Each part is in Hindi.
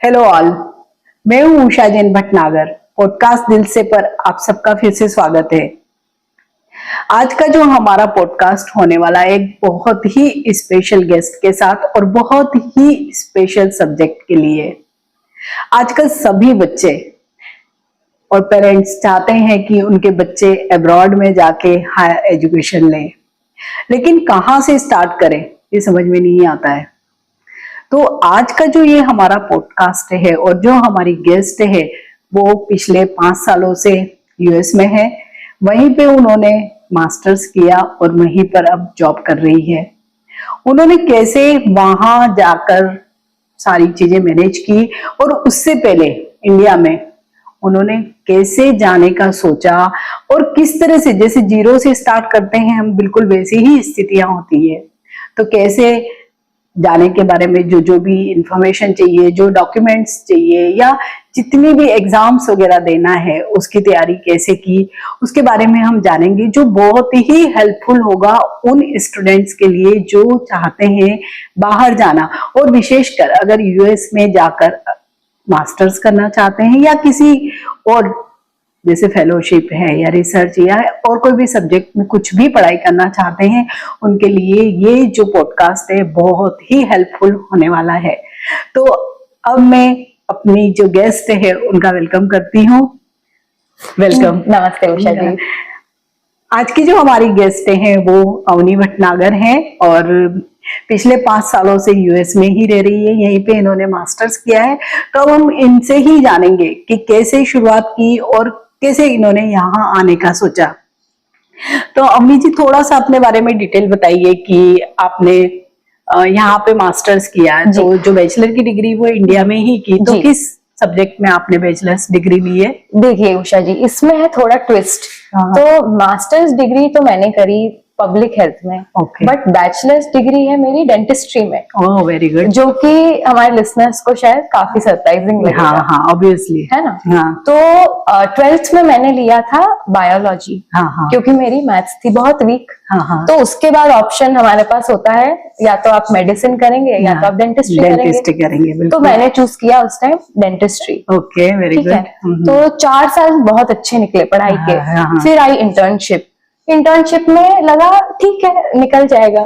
हेलो ऑल, मैं हूं उषा जैन भटनागर। पॉडकास्ट दिल से पर आप सबका फिर से स्वागत है। आज का जो हमारा पॉडकास्ट होने वाला है एक बहुत ही स्पेशल गेस्ट के साथ और बहुत ही स्पेशल सब्जेक्ट के लिए। आजकल सभी बच्चे और पेरेंट्स चाहते हैं कि उनके बच्चे अब्रॉड में जाके हायर एजुकेशन लें, लेकिन कहाँ से स्टार्ट करें ये समझ में नहीं आता है। तो आज का जो ये हमारा पॉडकास्ट है और जो हमारी गेस्ट है वो पिछले 5 सालों से यूएस में है। वहीं पे उन्होंने मास्टर्स किया और वहीं पर अब जॉब कर रही है। उन्होंने कैसे वहां जाकर सारी चीजें मैनेज की और उससे पहले इंडिया में उन्होंने कैसे जाने का सोचा और किस तरह से, जैसे जीरो से स्टार्ट करते हैं हम, बिल्कुल वैसी ही स्थितियां होती है। तो कैसे जाने के बारे में जो भी इंफॉर्मेशन चाहिए, जो डॉक्यूमेंट्स चाहिए या जितनी भी एग्जाम्स वगैरह देना है उसकी तैयारी कैसे की, उसके बारे में हम जानेंगे, जो बहुत ही हेल्पफुल होगा उन स्टूडेंट्स के लिए जो चाहते हैं बाहर जाना और विशेषकर अगर यूएस में जाकर मास्टर्स करना चाहते हैं या किसी और जैसे फेलोशिप है या रिसर्च या और कोई भी सब्जेक्ट में कुछ भी पढ़ाई करना चाहते हैं, उनके लिए ये जो पॉडकास्ट है बहुत ही हेल्पफुल होने वाला है। तो अब मैं अपनी जो गेस्ट है उनका वेलकम करती हूँ। वेलकम। नमस्ते उषा जी। आज की जो हमारी गेस्ट हैं वो अवनी भटनागर हैं और पिछले 5 सालों से यूएस में ही रह रही है। यहीं पे इन्होंने मास्टर्स किया है। तो अब हम इनसे ही जानेंगे कि कैसे शुरुआत की और कैसे इन्होंने यहाँ आने का सोचा। तो अवनी जी, थोड़ा सा अपने बारे में डिटेल बताइए कि आपने यहाँ पे मास्टर्स किया, तो जो बैचलर की डिग्री वो इंडिया में ही की, तो किस सब्जेक्ट में आपने बैचलर्स डिग्री ली है? देखिए उषा जी, इसमें है थोड़ा ट्विस्ट। तो मास्टर्स डिग्री तो मैंने करी पब्लिक हेल्थ में, बट बैचलर्स डिग्री है मेरी डेंटिस्ट्री में। Oh very good. जो कि हमारे लिसनर्स को शायद काफी सरप्राइजिंग लगेगा। हाँ, ऑब्वियसली है ना। तो 12th में मैंने लिया था बायोलॉजी, क्योंकि मेरी मैथ्स थी बहुत वीक। तो उसके बाद ऑप्शन हमारे पास होता है, या तो आप मेडिसिन करेंगे या तो आप डेंटिस्ट्री करेंगे। तो मैंने चूज किया उस time dentistry. Okay, very good. तो 4 साल बहुत अच्छे निकले पढ़ाई के। फिर आई इंटर्नशिप में लगा ठीक है निकल जाएगा।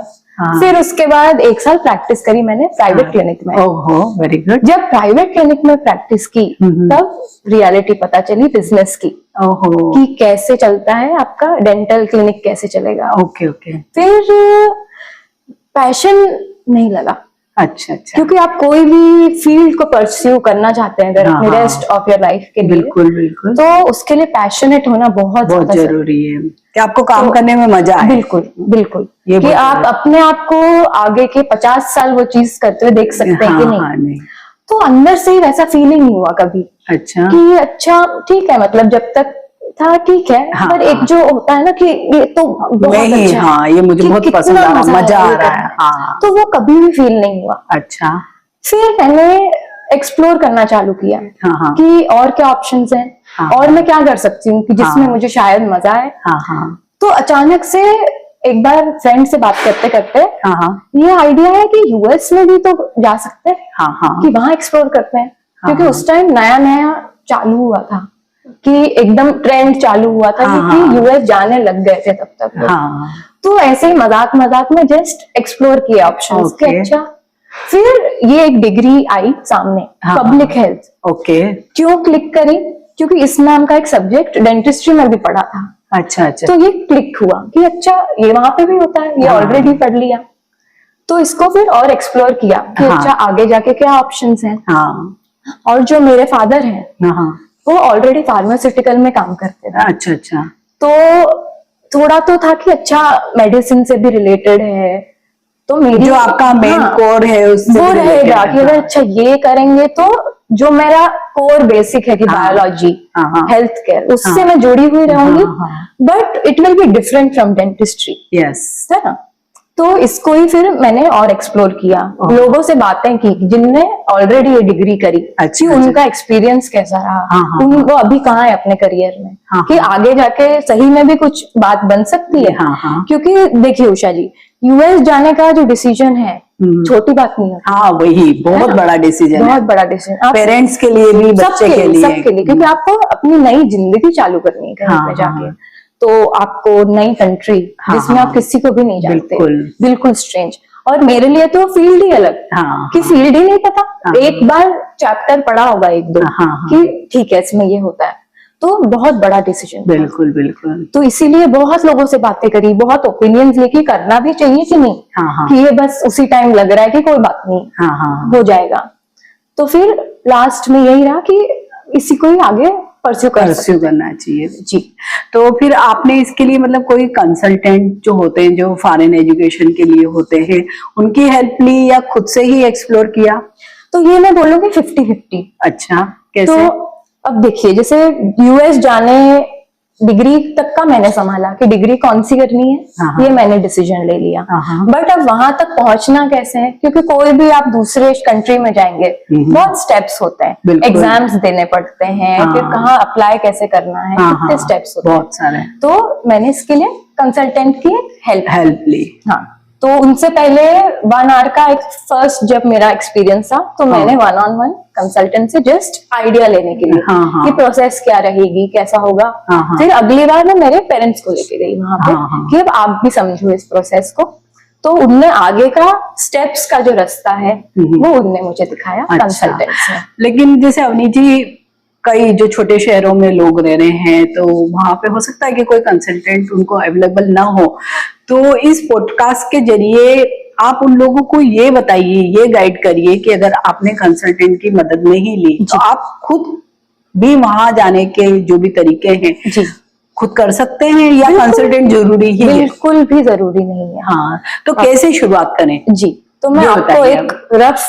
फिर उसके बाद 1 साल प्रैक्टिस करी मैंने प्राइवेट क्लिनिक में। ओहो, वेरी गुड। जब प्राइवेट क्लिनिक में प्रैक्टिस की तब रियलिटी पता चली बिजनेस की, कि कैसे चलता है आपका डेंटल क्लिनिक, कैसे चलेगा। ओके। फिर पैशन नहीं लगा। अच्छा। क्योंकि आप कोई भी फील्ड को परस्यू करना चाहते हैं अगर रेस्ट ऑफ योर लाइफ के लिए, बिल्कुल, तो उसके लिए पैशनेट होना बहुत जरूरी है कि आपको काम करने में मजा आए। बिल्कुल कि आप अपने आप को आगे के 50 साल वो चीज करते हुए देख सकते हैं कि नहीं। तो अंदर से ही वैसा फीलिंग नहीं हुआ कभी। अच्छा कि अच्छा ठीक है, मतलब जब तक था ठीक है। पर एक जो होता है ना कि ये तो बहुत अच्छा ये मुझे बहुत पसंद आ रहा, मजा आ रहा है, तो वो कभी भी फील नहीं हुआ। अच्छा। फिर मैंने एक्सप्लोर करना चालू किया कि और क्या ऑप्शंस हैं और मैं क्या कर सकती हूँ कि जिसमें मुझे शायद मजा आए। तो अचानक से एक बार फ्रेंड से बात करते करते ये आइडिया है कि यूएस में भी तो जा सकते हैं, कि वहां एक्सप्लोर करते हैं। क्योंकि उस टाइम नया नया चालू हुआ था, कि एकदम ट्रेंड चालू हुआ था, क्योंकि यूएस जाने लग गए थे तब तक। तो ऐसे ही मजाक में जस्ट एक्सप्लोर किया ऑप्शंस के। अच्छा, फिर ये एक डिग्री आई सामने, पब्लिक हेल्थ। क्यों क्लिक करी? क्योंकि इस नाम का एक सब्जेक्ट डेंटिस्ट्री में भी पढ़ा था। अच्छा। तो ये क्लिक हुआ कि अच्छा ये वहां पे भी होता है, ये ऑलरेडी पढ़ लिया। तो इसको फिर और एक्सप्लोर किया कि अच्छा आगे जाके क्या ऑप्शंस हैं। और जो मेरे फादर हैं वो ऑलरेडी फार्मास्यूटिकल में काम करते थे। अच्छा। तो थोड़ा तो था कि अच्छा मेडिसिन से भी रिलेटेड है, तो मेरी जो आपका मेन कोर है उससे वो रहेगा कि अगर अच्छा ये करेंगे तो जो मेरा कोर बेसिक है कि बायोलॉजी, हेल्थ केयर, उससे मैं जुड़ी हुई रहूंगी, but it will be different from dentistry. Yes, है ना। तो इसको ही फिर मैंने और एक्सप्लोर किया, लोगों से बातें की जिनने ऑलरेडी ये डिग्री करी, कि उनका एक्सपीरियंस कैसा रहा, वो अभी कहाँ है अपने करियर में, कि आगे जाके सही में भी कुछ बात बन सकती है। क्योंकि देखिए उषा जी, यूएस जाने का जो डिसीजन है छोटी बात नहीं है। हाँ वही बहुत बड़ा डिसीजन है, बहुत बड़ा डिसीजन, पेरेंट्स के लिए भी, बच्चे के लिए, सबके लिए, क्योंकि आपको अपनी नई जिंदगी चालू करनी है कहीं पे जाके। तो आपको नई कंट्री जिसमें आप किसी को भी नहीं जानते, बिल्कुल स्ट्रेंज, और मेरे लिए तो फील्ड ही अलग, कि फील्ड ही नहीं पता। एक बार चैप्टर पढ़ा होगा एक दो कि ठीक है इसमें ये होता है, तो बहुत बड़ा डिसीजन। बिल्कुल बिल्कुल। तो इसीलिए बहुत लोगों से बातें करी, बहुत ओपिनियंस लेके, करना भी चाहिए कि नहीं, कि ये बस उसी टाइम लग रहा है कि कोई बात नहीं हो जाएगा। तो फिर लास्ट में यही रहा कि इसी को ही आगे परस्यू करना चाहिए जी। तो फिर आपने इसके लिए मतलब कोई कंसल्टेंट जो होते हैं, जो फॉरेन एजुकेशन के लिए होते हैं, उनकी हेल्प ली या खुद से ही एक्सप्लोर किया? तो ये मैं बोलूंगी 50-50। अच्छा, कैसे? तो अब देखिए, जैसे यूएस जाने डिग्री तक का मैंने संभाला कि डिग्री कौन सी करनी है, ये मैंने डिसीजन ले लिया। बट अब वहां तक पहुंचना कैसे है, क्योंकि कोई भी आप दूसरे कंट्री में जाएंगे बहुत स्टेप्स होते हैं, एग्जाम्स देने पड़ते हैं, फिर कहाँ अप्लाई कैसे करना है, कितने स्टेप्स होते हैं, बहुत सारे। तो मैंने इसके लिए कंसल्टेंट की हेल्प ली। हाँ, तो उनसे पहले 1 आवर का एक फर्स्ट जब मेरा एक्सपीरियंस था, तो मैंने 1-on-1 कंसल्टेंट से जस्ट आइडिया लेने के लिए कि प्रोसेस क्या रहेगी, कैसा होगा। फिर अगली बार मैं मेरे पेरेंट्स को लेके गई वहां पे कि अब आप भी समझो इस प्रोसेस को। तो उनने आगे का स्टेप्स का जो रास्ता है वो उनने मुझे दिखाया कंसल्टेंट से। लेकिन जैसे अवनी जी, कई जो छोटे शहरों में लोग रह रहे हैं, तो वहां पे हो सकता है कि कोई कंसल्टेंट उनको अवेलेबल ना हो। तो इस पॉडकास्ट के जरिए आप उन लोगों को ये बताइए, ये गाइड करिए कि अगर आपने कंसल्टेंट की मदद नहीं ली तो आप खुद भी वहां जाने के जो भी तरीके हैं खुद कर सकते हैं, या कंसल्टेंट जरूरी ही है? बिल्कुल भी जरूरी नहीं है। हाँ, तो कैसे शुरुआत करें? जी, तो मैं आपको एक रफ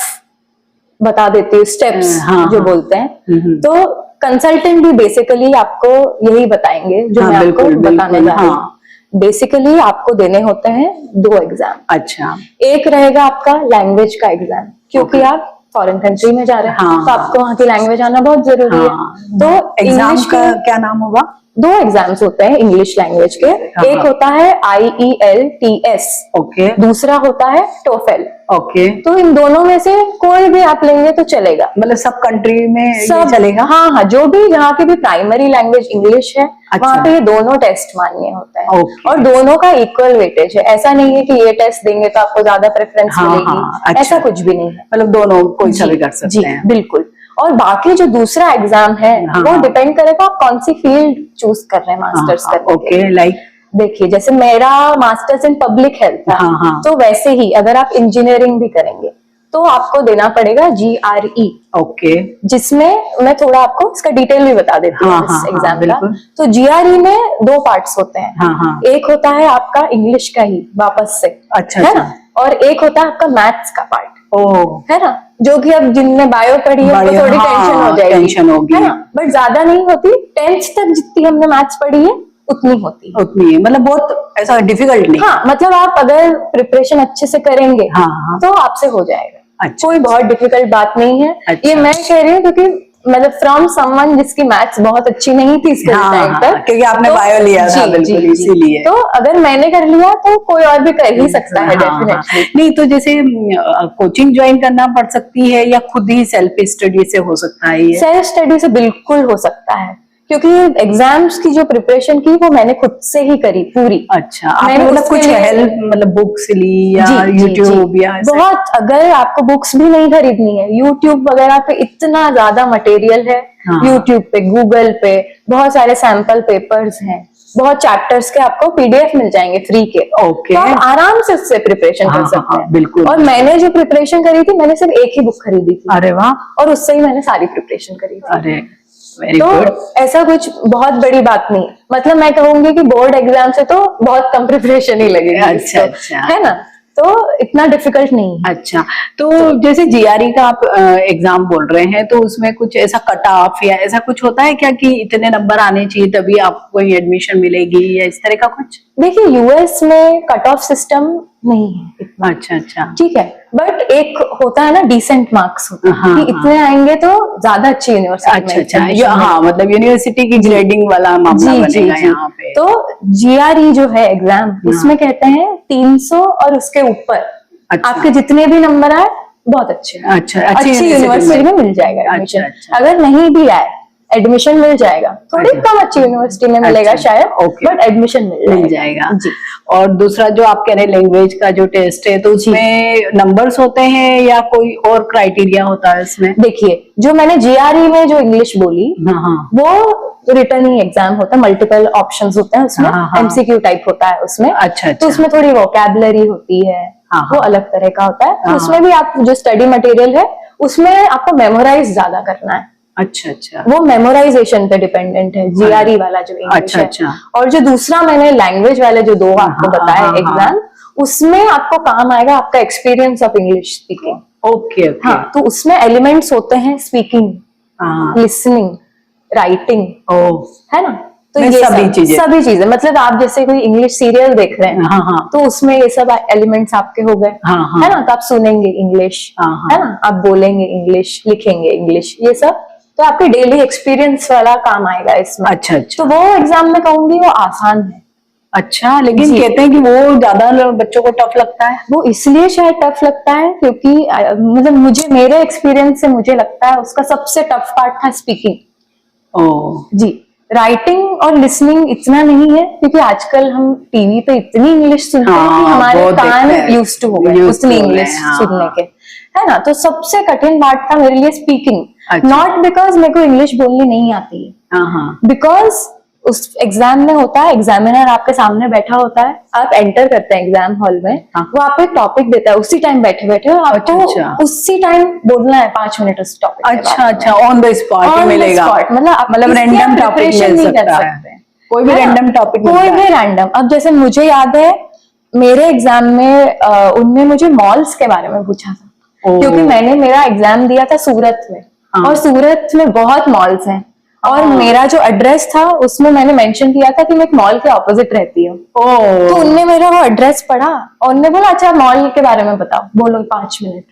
बता देती हूँ स्टेप्स जो बोलते हैं। तो कंसल्टेंट भी बेसिकली आपको यही बताएंगे जो मैं आपको बताने जा रही हूँ। बेसिकली आपको देने होते हैं 2 एग्जाम। अच्छा। एक रहेगा आपका लैंग्वेज का एग्जाम, क्योंकि आप फॉरेन कंट्री में जा रहे हैं, तो आपको वहाँ की लैंग्वेज आना बहुत जरूरी है। तो एग्जाम का क्या नाम होगा? 2 एग्जाम्स होते हैं इंग्लिश लैंग्वेज के। एक होता है IELTS, ओके। दूसरा होता है TOEFL, ओके। तो इन दोनों में से कोई भी आप लेंगे तो चलेगा, मतलब सब कंट्री में सब चलेगा? हाँ, जो भी जहाँ की भी प्राइमरी लैंग्वेज इंग्लिश है, वहाँ पे ये दोनों टेस्ट मान्य होता है। और दोनों का इक्वल वेटेज है, ऐसा नहीं है कि ये टेस्ट देंगे तो आपको ज्यादा प्रेफरेंस मिलेगी, ऐसा कुछ भी नहीं है। मतलब दोनों कोई सा भी कर सकते हैं। बिल्कुल। और बाकी जो दूसरा एग्जाम है वो डिपेंड करेगा आप कौन सी फील्ड चूज कर रहे हैं मास्टर्स करने के लिए। लाइक देखिए, जैसे मेरा मास्टर्स इन पब्लिक हेल्थ था, तो वैसे ही अगर आप इंजीनियरिंग भी करेंगे तो आपको देना पड़ेगा GRE, ओके, जिसमें मैं थोड़ा आपको इसका डिटेल भी बता देती हूँ इस एग्जाम का। तो GRE में 2 पार्ट्स होते हैं। एक होता है आपका इंग्लिश का ही वापस से, अच्छा, और एक होता है आपका मैथ्स का पार्ट, है ना, जो कि अब जिनने बायो पढ़ी है तो थोड़ी टेंशन हो जाएगी, टेंशन होगी, है ना, बट ज्यादा नहीं होती। 10th तक जितनी हमने मैथ्स पढ़ी है उतनी होती है, उतनी है, मतलब बहुत ऐसा डिफिकल्ट नहीं। हाँ, मतलब आप अगर प्रिपरेशन अच्छे से करेंगे तो आपसे हो जाएगा। अच्छा, कोई बहुत डिफिकल्ट बात नहीं है। अच्छा, ये मैं कह रही हूँ क्योंकि मतलब फ्रॉम समवन जिसकी मैथ्स बहुत अच्छी नहीं थी स्कूल टाइम तक, क्योंकि आपने बायो लिया था, बिल्कुल इसीलिए। तो अगर मैंने कर लिया तो कोई और भी कर ही सकता है डेफिनेटली। नहीं तो जैसे कोचिंग ज्वाइन करना पड़ सकती है या खुद ही सेल्फ स्टडी से हो सकता है? सेल्फ स्टडी से बिल्कुल हो सकता है, क्योंकि एग्जाम्स की जो प्रिपरेशन की वो मैंने खुद से ही करी पूरी। अच्छा, मैंने मतलब कुछ हेल्प, मतलब बुक्स ली या यूट्यूब या बहुत, अगर आपको बुक्स भी नहीं खरीदनी है, यूट्यूब वगैरह पे इतना ज्यादा मटेरियल है। यूट्यूब पे, गूगल पे बहुत सारे सैंपल पेपर्स हैं, बहुत चैप्टर्स के आपको PDF मिल जाएंगे फ्री के। तो आप आराम से उससे प्रिपरेशन कर सकते हैं। बिल्कुल। और मैंने जो प्रिपरेशन करी थी, मैंने सिर्फ एक ही बुक खरीदी थी। अरे वाह! और उससे ही मैंने सारी प्रिपरेशन करी थी। अरे तो ऐसा कुछ बहुत बड़ी बात नहीं, मतलब मैं कहूंगी कि बोर्ड एग्जाम से तो बहुत कम प्रिपरेशन ही लगेगी। अच्छा, है ना, तो इतना डिफिकल्ट नहीं है। अच्छा, तो जैसे GRE का आप एग्जाम बोल रहे हैं, तो उसमें कुछ ऐसा कट ऑफ या ऐसा कुछ होता है क्या कि इतने नंबर आने चाहिए तभी आपको एडमिशन मिलेगी, या इस तरह का कुछ? देखिए, US में कट ऑफ सिस्टम नहीं है इतना। अच्छा, ठीक है, बट एक होता है ना डिसेंट मार्क्स होता है कि इतने आएंगे तो ज्यादा अच्छी यूनिवर्सिटी। अच्छा, हाँ, मतलब यूनिवर्सिटी की ग्रेडिंग वाला मामला बनेगा यहाँ पे। तो GRE जो है एग्जाम, इसमें कहते हैं 300 और उसके ऊपर अच्छा। आपके जितने भी नंबर आए बहुत अच्छे, अच्छा, अच्छी यूनिवर्सिटी में मिल जाएगा एडमिशन। अच्छा। अगर नहीं भी आए एडमिशन मिल जाएगा, थोड़ी अच्छा। कम अच्छी यूनिवर्सिटी में मिलेगा अच्छा, शायद, ओके। बट एडमिशन मिल जाएगा जी। और दूसरा जो आप कह रहे हैं लैंग्वेज का जो टेस्ट है, तो उसमें नंबर्स होते हैं या कोई और क्राइटेरिया होता है इसमें? देखिए, जो मैंने जीआरई में जो इंग्लिश बोली, हाँ, वो रिटर्न ही एग्जाम होता है, मल्टीपल ऑप्शंस होते हैं उसमें, एमसीक्यू टाइप होता है उसमें। अच्छा। तो उसमें थोड़ी वोकैबुलरी होती है, वो अलग तरह का होता है। तो उसमें भी आप जो स्टडी मटेरियल है उसमें आपको मेमोराइज ज्यादा करना है। अच्छा अच्छा, वो मेमोराइजेशन पे डिपेंडेंट है जीआरई वाला जो इंग्लिश है। अच्छा। और जो दूसरा मैंने लैंग्वेज वाले जो दो आपको बताया एग्जाम, उसमें आपको काम आएगा आपका experience of English speaking. Okay. हाँ, तो उसमें एलिमेंट्स होते हैं स्पीकिंग, लिसनिंग, राइटिंग, है ना। तो ये सभी चीजें मतलब आप जैसे कोई इंग्लिश सीरियल देख रहे हैं, तो उसमें ये सब एलिमेंट्स आपके हो गए, है ना। तो आप सुनेंगे इंग्लिश, है ना, आप बोलेंगे इंग्लिश, लिखेंगे इंग्लिश, ये सब तो आपके डेली एक्सपीरियंस वाला काम आएगा इसमें। अच्छा। तो वो एग्जाम में कहूंगी वो आसान है। अच्छा, लेकिन कहते हैं कि वो ज्यादा बच्चों को टफ लगता है। वो इसलिए शायद टफ लगता है क्योंकि मतलब मुझे, मेरे एक्सपीरियंस से मुझे लगता है उसका सबसे टफ पार्ट था स्पीकिंग। जी, राइटिंग और लिसनिंग इतना नहीं है क्योंकि आजकल हम टीवी पे इतनी इंग्लिश सुनते हैं कि हमारे कान यूज्ड टू हो गए उतनी इंग्लिश सुनने के, है ना। तो सबसे कठिन पार्ट था मेरे लिए स्पीकिंग, नॉट बिकॉज मेरे को इंग्लिश बोलनी नहीं आती है, बिकॉज उस एग्जाम में होता है, एग्जामिनर आपके सामने बैठा होता है, आप एंटर करते हैं एग्जाम हॉल में, वो आपको एक टॉपिक देता है, उसी टाइम बैठे बैठे आपको उसी टाइम बोलना है 5 मिनट उस टॉपिक। अच्छा, ऑन द स्पॉट मिलेगा, मतलब रैंडम टॉपिक मिल सकता है, कोई भी रैंडम टॉपिक, कोई भी रैंडम। अब जैसे मुझे याद है मेरे एग्जाम में उनने मुझे मॉल्स के बारे में पूछा था, क्योंकि मैंने मेरा एग्जाम दिया था सूरत में, और सूरत में बहुत मॉल्स हैं, और मेरा जो एड्रेस था उसमें मैंने मेंशन किया था कि मैं एक मॉल के ऑपोजिट रहती हूँ। तो उनने मेरा वो एड्रेस पढ़ा और उन्होंने बोला अच्छा मॉल के बारे में बताओ, बोलो 5 मिनट।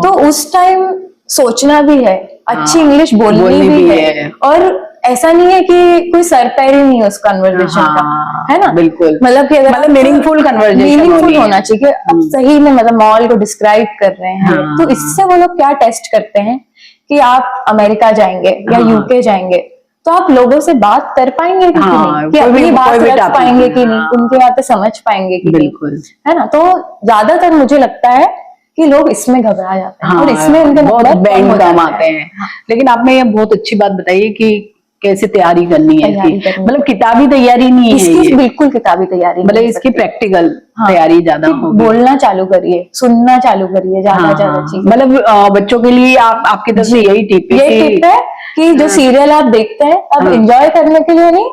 तो उस टाइम सोचना भी है, अच्छी इंग्लिश बोलनी भी है, और ऐसा नहीं है कि कोई सर पैर ही नहीं है उस कन्वर्सेशन का, है ना। बिल्कुल, मतलब कि अगर मीनिंगफुल कन्वर्सेशन, मीनिंगफुल होना चाहिए, अब सही में मतलब मॉल को डिस्क्राइब कर रहे हैं। तो इससे वो लोग क्या टेस्ट करते हैं कि आप अमेरिका जाएंगे या यूके जाएंगे तो आप लोगों से बात कर पाएंगे कि नहीं, कि अपनी बात रख पाएंगे कि नहीं, उनकी बातें समझ पाएंगे कि नहीं, है ना। तो ज्यादातर मुझे लगता है कि लोग इसमें घबरा जाते हैं, और इसमें उनके बहुत बैंड कम आते हैं। लेकिन आपने ये बहुत अच्छी बात बताई कि कैसे तैयारी करनी है, मतलब किताबी तैयारी नहीं है इसकी, बिल्कुल किताबी तैयारी, मतलब इसकी प्रैक्टिकल तैयारी ज्यादा होगी। बोलना चालू करिए, सुनना चालू करिए, ज्यादा चीज, मतलब बच्चों के लिए आपकी तरफ से यही टिप है कि जो सीरियल आप देखते हैं अब एंजॉय करने के लिए नहीं,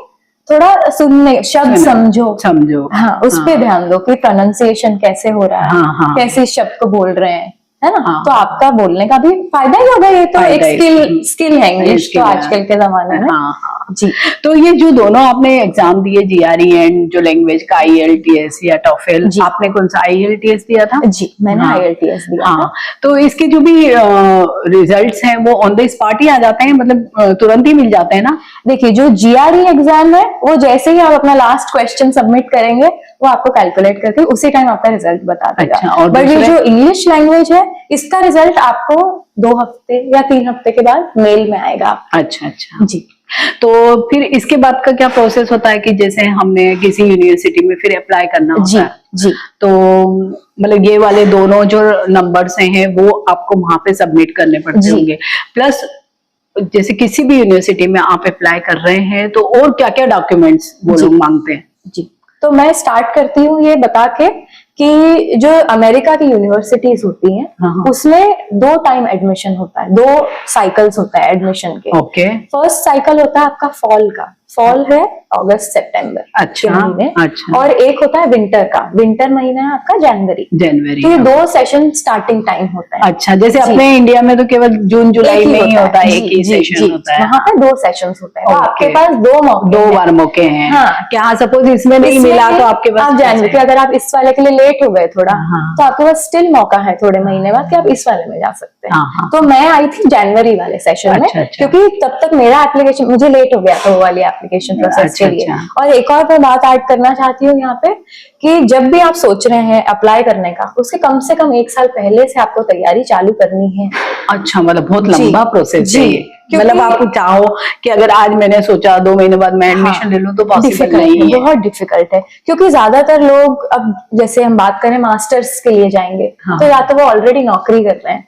थोड़ा सुनने, शब्द समझो, हाँ, उस पे ध्यान दो कि प्रोनाउंसिएशन कैसे हो रहा है, कैसे शब्द को बोल रहे हैं, है ना। तो आपका बोलने का भी फायदा ही होगा, ये तो एक स्किल है इंग्लिश तो आजकल के जमाने में। जी, तो ये जो दोनों आपने एग्जाम दिए जीआरई एंड जो लैंग्वेज का आईएलटीएस या टॉफेल, आपने कौन सा आईएलटीएस दिया था? जी, मैंने आईएलटीएस दिया था। तो इसके जो भी रिजल्ट्स हैं वो ऑन द स्पॉट ही आ जाते हैं, मतलब तुरंत ही मिल जाते हैं ना? देखिए, जो जीआरई एग्जाम है वो जैसे ही आप अपना लास्ट क्वेश्चन सबमिट करेंगे वो आपको कैलकुलेट करके उसी टाइम आपका रिजल्ट बता देगा। बट ये जो इंग्लिश लैंग्वेज है इसका रिजल्ट आपको 2 हफ्ते या 3 हफ्ते के बाद मेल में आएगा। अच्छा जी। तो फिर इसके बाद का क्या प्रोसेस होता है कि जैसे हमने किसी यूनिवर्सिटी में फिर अप्लाई करना होता है, जी, तो मतलब ये वाले दोनों जो नंबर्स हैं वो आपको वहां पे सबमिट करने पड़ते होंगे, प्लस जैसे किसी भी यूनिवर्सिटी में आप अप्लाई कर रहे हैं तो और क्या क्या डॉक्यूमेंट्स वो लोग मांगते हैं? जी, तो मैं स्टार्ट करती हूँ ये बता के कि जो अमेरिका की यूनिवर्सिटीज होती हैं उसमें 2 टाइम एडमिशन होता है, 2 साइकिल्स होता है एडमिशन के। फर्स्ट साइकिल होता है आपका फॉल का, फॉल है अगस्त सितंबर के महीने, और एक होता है विंटर का, विंटर महीना है आपका जनवरी। तो ये 2 सेशन स्टार्टिंग टाइम होता है। अच्छा, जैसे अपने इंडिया में तो केवल जून जुलाई में ही होता है, एक ही सेशन होता है, वहाँ पे 2 सेशंस होते हैं, तो आपके पास 2 बार मौके हैं। क्या सपोज इसमें नहीं मिला तो आपके पास, आप जानते अगर आप इस वाले के लिए लेट हो गए थोड़ा, तो आपके पास स्टिल मौका है थोड़े महीने बाद कि आप इस वाले में जा सकते हैं। तो मैं आई थी जनवरी वाले सेशन में, क्योंकि तब तक मेरा एप्लीकेशन, मुझे लेट हो गया था वो वाली एप्लीकेशन प्रोसेस के लिए। अच्छा। और एक और मैं बात ऐड करना चाहती हूँ यहाँ पे कि जब भी आप सोच रहे हैं अप्लाई करने का, उसके कम से कम 1 साल पहले से आपको तैयारी चालू करनी है। अच्छा, मतलब बहुत लंबा प्रोसेस है ये। क्योंकि मतलब आप चाहो कि अगर आज मैंने सोचा 2 महीने बाद मैं एडमिशन ले लूं तो पॉसिबल नहीं है, बहुत डिफिकल्ट है। क्योंकि ज्यादातर लोग, अब जैसे हम बात करें मास्टर्स के लिए जाएंगे, तो या तो वो ऑलरेडी नौकरी कर रहे हैं,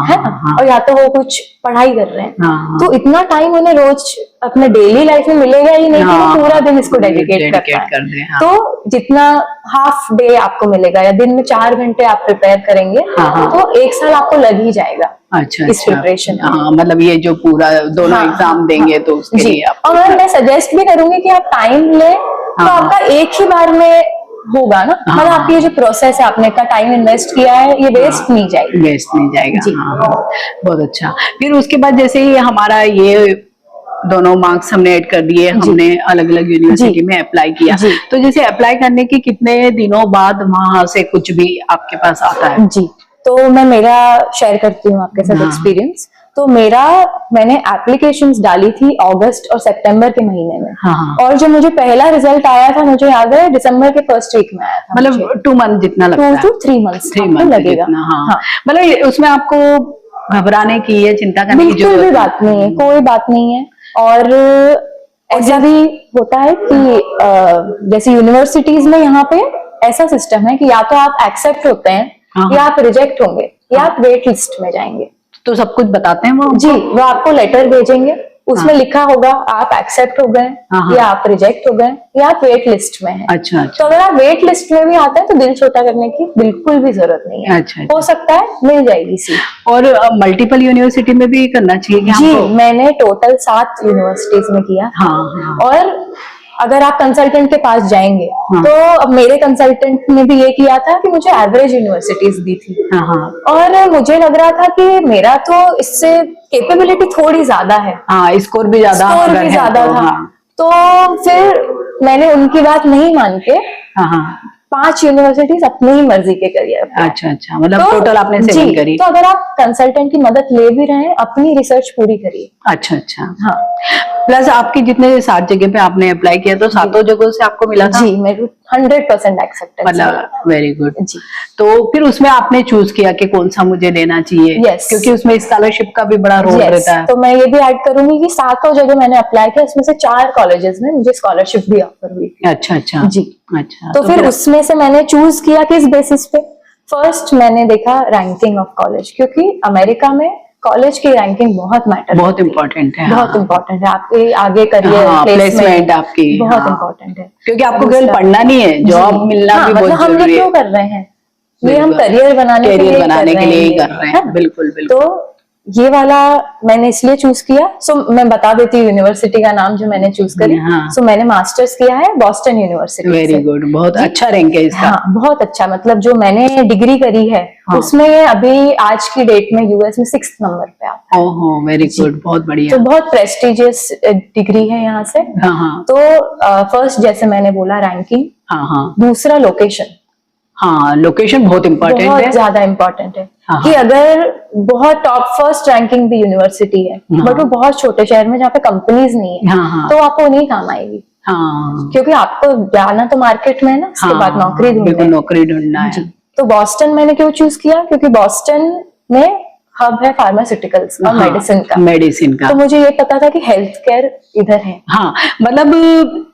है ना, और या तो वो कुछ पढ़ाई कर रहे हैं। तो इतना टाइम उन्हें रोज अपने डेली लाइफ में मिलेगा ही नहीं कि वो पूरा दिन इसको डेडिकेट कर पाए। तो जितना हाफ डे आपको मिलेगा या दिन में 4 घंटे आप प्रिपेयर करेंगे, तो 1 साल आपको लग ही जाएगा। अच्छा, इस प्रिपरेशन। हाँ, मतलब ये जो पूरा दोनों एग्जाम देंगे तो उसके लिए आप, और मैं सजेस्ट भी करूंगी कि आप टाइम लें, तो आपका एक ही बार में होगा ना, मतलब आपकी ये जो प्रोसेस है, आपने का टाइम इन्वेस्ट किया है, ये वेस्ट नहीं जाएगा। वेस्ट नहीं जाएगा। बहुत अच्छा। फिर उसके बाद जैसे ही हमारा ये दोनों मार्क्स हमने ऐड कर दिए, हमने अलग अलग यूनिवर्सिटी में अप्लाई किया, तो जैसे अप्लाई करने के कितने दिनों बाद वहां से कुछ भी आपके पास आता है? जी, तो मैं मेरा शेयर करती हूँ आपके साथ एक्सपीरियंस। तो मैंने एप्लीकेशंस डाली थी अगस्त और सितंबर के महीने में, और जो मुझे पहला रिजल्ट आया था, मुझे याद है दिसंबर के फर्स्ट वीक में आया था। मतलब 2 मंथ जितना लगता है, 2 to 3 मंथ्स लगेगा। मतलब उसमें आपको घबराने की या चिंता करने की बिल्कुल भी बात नहीं है, कोई बात नहीं है। और ऐसा भी होता है कि जैसे यूनिवर्सिटीज में यहाँ पे ऐसा सिस्टम है कि या तो आप एक्सेप्ट होते हैं, या आप रिजेक्ट होंगे, या आप वेट लिस्ट में जाएंगे। तो सब कुछ बताते हैं वो? जी, वो आपको लेटर भेजेंगे, उसमें लिखा होगा आप एक्सेप्ट हो गए, या आप रिजेक्ट हो गए, या आप वेट लिस्ट में हैं। अच्छा। तो अगर आप वेट लिस्ट में भी आते हैं तो दिल छोटा करने की बिल्कुल भी जरूरत नहीं है। अच्छा। हो सकता है मिल जाएगी सीट। और मल्टीपल यूनिवर्सिटी में भी करना चाहिए? जी, मैंने टोटल 7 यूनिवर्सिटीज में किया। और अगर आप कंसल्टेंट के पास जाएंगे, तो अब मेरे कंसल्टेंट ने भी ये किया था कि मुझे एवरेज यूनिवर्सिटीज दी थी, और मुझे लग रहा था कि मेरा तो इससे कैपेबिलिटी थोड़ी ज्यादा है, स्कोर भी ज्यादा था। तो फिर मैंने उनकी बात नहीं मान के 5 यूनिवर्सिटीज अपनी ही मर्जी के करियर। अच्छा, मतलब टोटल आपने 7 करी। तो अगर आप कंसल्टेंट की मदद ले भी रहे हैं, अपनी रिसर्च पूरी करिए। अच्छा। हाँ। प्लस आपकी जितने 7 जगह पे आपने अप्लाई किया, तो 7 जगहों से आपको मिला था? जी, मेरे 100% एक्सेप्टेंस। मतलब वेरी गुड। तो फिर उसमें आपने चूज किया कि कौन सा मुझे लेना चाहिए? Yes. क्योंकि उसमें स्कॉलरशिप का भी बड़ा रोल रहता है। तो मैं ये भी ऐड करूंगी कि 7 जगह मैंने अप्लाई किया, उसमें से 4 कॉलेजेस में मुझे स्कॉलरशिप भी ऑफर हुई थी। अच्छा। जी। अच्छा। तो फिर उसमें से मैंने चूज किया किस बेसिस पे? फर्स्ट मैंने देखा रैंकिंग ऑफ कॉलेज, क्योंकि अमेरिका में कॉलेज की रैंकिंग बहुत मैटर, बहुत इंपॉर्टेंट है। बहुत इंपॉर्टेंट है आपके आगे करियर प्लेसमेंट आपकी बहुत इंपॉर्टेंट है। क्योंकि आपको केवल पढ़ना नहीं है, जॉब मिलना भी बहुत हम ये क्यों कर रहे हैं? ये हम करियर बनाने के लिए ही कर रहे हैं। बिल्कुल। तो ये वाला मैंने इसलिए चूज किया। सो मैं बता देती हूँ यूनिवर्सिटी का नाम जो मैंने चूज करी। सो मैंने मास्टर्स किया है बॉस्टन यूनिवर्सिटी। वेरी गुड, बहुत अच्छा रैंक है इसका। बहुत अच्छा, मतलब जो मैंने डिग्री करी है उसमें अभी आज की डेट में यूएस में 6th नंबर पे आता है। ओहो, वेरी गुड, बहुत बढ़िया। तो बहुत प्रेस्टिजियस डिग्री है यहाँ से। तो फर्स्ट जैसे मैंने बोला रैंकिंग, दूसरा लोकेशन। लोकेशन बहुत इम्पोर्टेंट है, बहुत ज्यादा इम्पोर्टेंट है। कि अगर बहुत टॉप फर्स्ट रैंकिंग भी यूनिवर्सिटी है, बट वो बहुत छोटे शहर में जहाँ पे कंपनीज नहीं है, तो आपको नहीं काम आएगी। क्योंकि आपको जाना तो मार्केट में है ना, उसके बाद नौकरी ढूंढना है। तो बॉस्टन मैंने क्यों चूज किया? क्योंकि बॉस्टन में हब है फार्मास्यूटिकल्स का, मेडिसिन का। तो मुझे ये पता था कि हेल्थ केयर इधर है। मतलब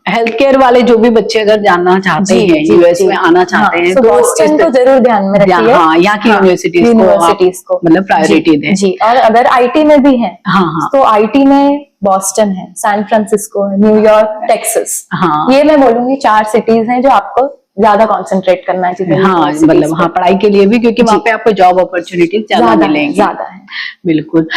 हेल्थ केयर वाले जो भी बच्चे अगर जानना चाहते हैं, यूएस में आना चाहते हैं, तो बॉस्टन तो जरूर ध्यान में रखिए। यहाँ की यूनिवर्सिटीज को मतलब प्रायोरिटी दें। जी, और अगर आईटी में भी है, तो आईटी में बॉस्टन है, सैन फ्रांसिस्को है, न्यूयॉर्क, टेक्सास। ये मैं बोलूंगी 4 सिटीज हैं जो आपको ज्यादा कंसंट्रेट करना चाहिए। मतलब पढ़ाई के लिए भी, क्योंकि वहाँ पे आपको जॉब अपॉर्चुनिटीज ज्यादा मिलेंगी। ज्यादा है, बिल्कुल।